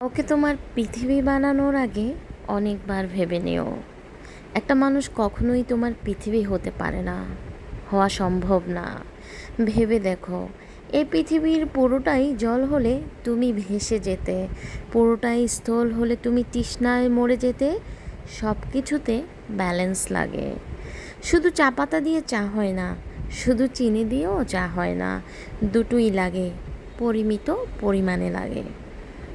ওকে তোমার পৃথিবী বানানোর আগে অনেকবার ভেবে নিও। একটা মানুষ কখনোই তোমার পৃথিবী হতে পারে না, হওয়া সম্ভব না। ভেবে দেখো, এই পৃথিবীর পুরোটাই জল হলে তুমি ভেসে যেতে, পুরোটাই স্থল হলে তুমি তৃষ্ণায় মরে যেতে। সব কিছুতে ব্যালেন্স লাগে। শুধু চা পাতা দিয়ে চা হয় না, শুধু চিনি দিয়েও চা হয় না। দুটোই লাগে, পরিমিত পরিমাণে লাগে।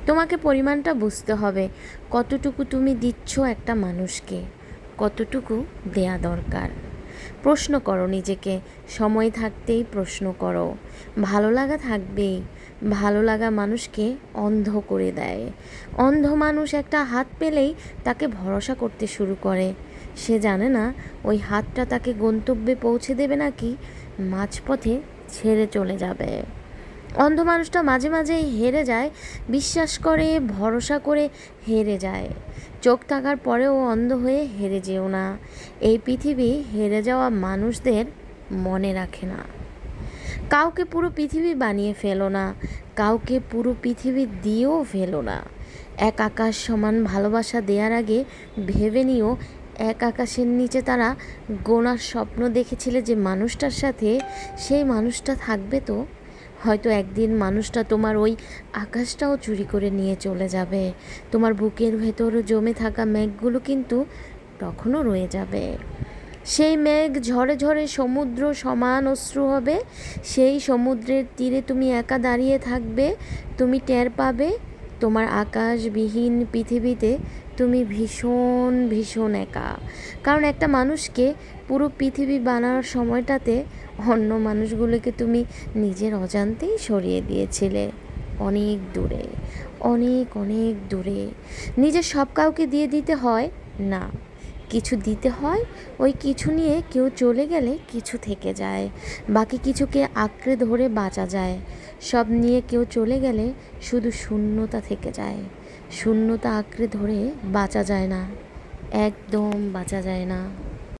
তোমাকে পরিমাণটা বুঝতে হবে, কতটুকু তুমি দিচ্ছ একটা মানুষকে, কতটুকু দেয়া দরকার। প্রশ্ন করো নিজেকে, সময় থাকতেই প্রশ্ন করো। ভালো লাগা থাকবেই, ভালো লাগা মানুষকে অন্ধ করে দেয়। অন্ধ মানুষ একটা হাত পেলেই তাকে ভরসা করতে শুরু করে। সে জানে না ওই হাতটা তাকে গন্তব্যে পৌঁছে দেবে নাকি মাঝপথে ছেড়ে চলে যাবে। অন্ধ মানুষটা মাঝে মাঝেই হেরে যায়, বিশ্বাস করে ভরসা করে হেরে যায়। চোখ থাকার পরেও অন্ধ হয়ে হেরে যেও না। এই পৃথিবী হেরে যাওয়া মানুষদের মনে রাখে না। কাউকে পুরো পৃথিবী বানিয়ে ফেলো না, কাউকে পুরো পৃথিবী দিয়েও ফেলো না। এক আকাশ সমান ভালোবাসা দেওয়ার আগে ভেবে নিও, এক আকাশের নিচে তারা গোনার স্বপ্ন দেখেছিলে যে মানুষটার সাথে, সেই মানুষটা থাকবে তো। হয়তো একদিন মানুষটা তোমার ওই আকাশটাও চুরি করে নিয়ে চলে যাবে। তোমার বুকের ভেতর জমে থাকা মেঘগুলো কিন্তু তখনও রয়ে যাবে। সেই মেঘ ঝড়ে ঝড়ে সমুদ্র সমান অশ্রু হবে। সেই সমুদ্রের তীরে তুমি একা দাঁড়িয়ে থাকবে। তুমি টের পাবে তোমার আকাশবিহীন পৃথিবীতে তুমি ভীষণ ভীষণ একা। কারণ একটা মানুষকে পুরো পৃথিবী বানানোর সময়টাতে অন্য মানুষগুলোকে তুমি নিজের অজান্তেই সরিয়ে দিয়েছিলে অনেক দূরে, অনেক অনেক দূরে। নিজের সব কাউকে দিয়ে দিতে হয় না, কিছু দিতে হয়। ওই কিছু নিয়ে কেউ চলে গেলে কিছু থেকে যায়, বাকি কিছুকে আঁকড়ে ধরে বাঁচা যায়। সব নিয়ে কেউ চলে গেলে শুধু শূন্যতা থেকে যায়। শূন্যতা আঁকড়ে ধরে বাঁচা যায় না, একদম বাঁচা যায় না।